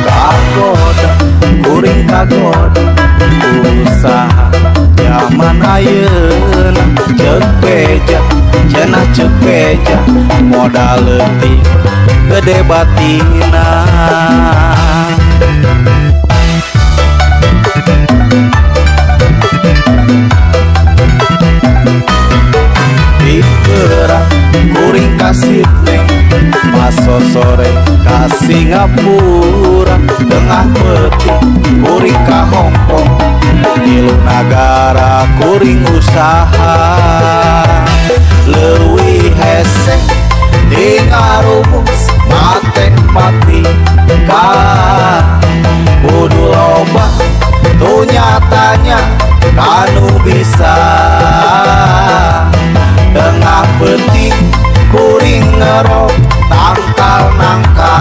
kagoda kuring kagoda usaha zaman ayeuna ceuk beja cenah ceuk beja modal leutik gede batina diperak kuring ka Sydney paso sore ka Singapura tengah peti kuring ka Hong Kong tilu nagara kuring usaha leuwih hese tinggal rumus mate pati ka kudu loba tuh nyatanya kanu bisa tengah peti kuring ngerok tangkal nangka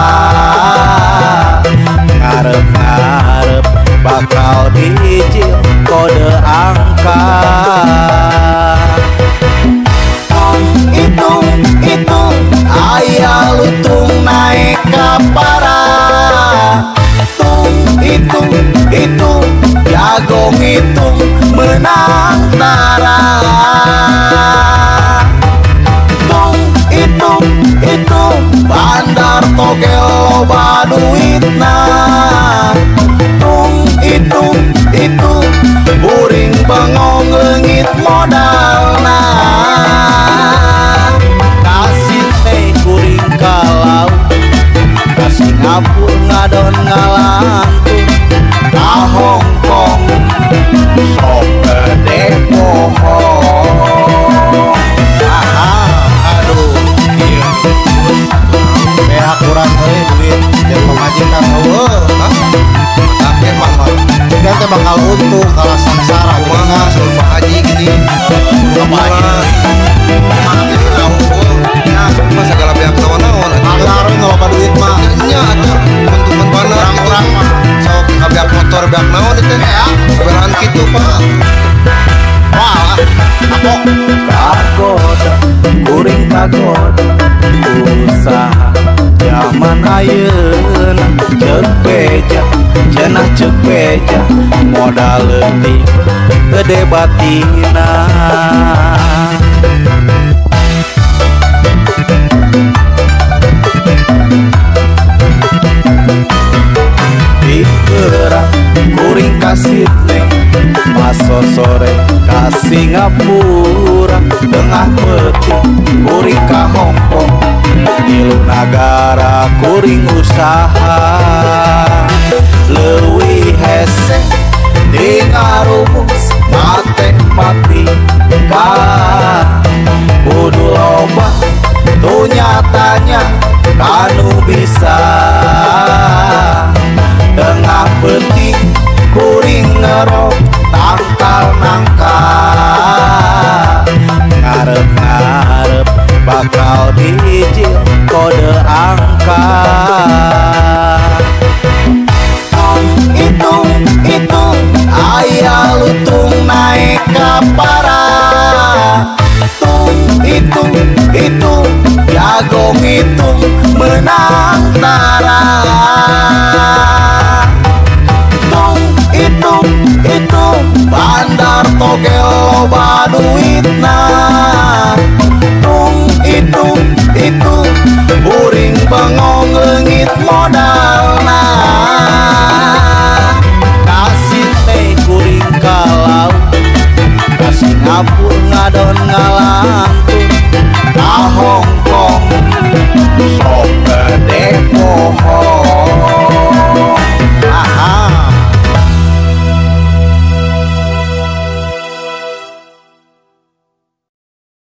ngarep-ngarep bakal dijil kode angka hitung aya lutung naik kapara hitung jago ngitung menang tara hitung bandar togel loba duitna hitung uring bengong leungit modalna kasih teh kuring kalau ka Singapura ngadon ngalantung ka Hong Kong sok gede pohon kurang duit yang pemajikan tapi mahal dia teh bakal untung kalau sengsara kumaha sebelum haji gini apa aja mati tahu ya mah segala pihak naon-naon ngaruh ngaloba duit mah nya atuh untung bener orang mah sok kabiak motor biak naon itu ya beran kitu Pak wah apa kagoda kuring kagoda usaha zaman ayeuna ceuk beja cenah ceuk beja modal leutik gede batina diperak kuring ka Sydney paso sore ka Singapura tengah peti kuring ka Hong Kong tilu nagara kuring usaha leuwih hese tinggal rumus mate pati ka kudu loba tuh nyatanya kanu bisa tengah peti kuring ngerok tangkal nangka ngarep-ngarep bakal dijil kode angka hitung aya lutung naik kapara hitung jago ngitung menang tara hitung bandar togel loba duitna hitung uring bengong leungit modalna kasih teh kuring kalau ka Singapura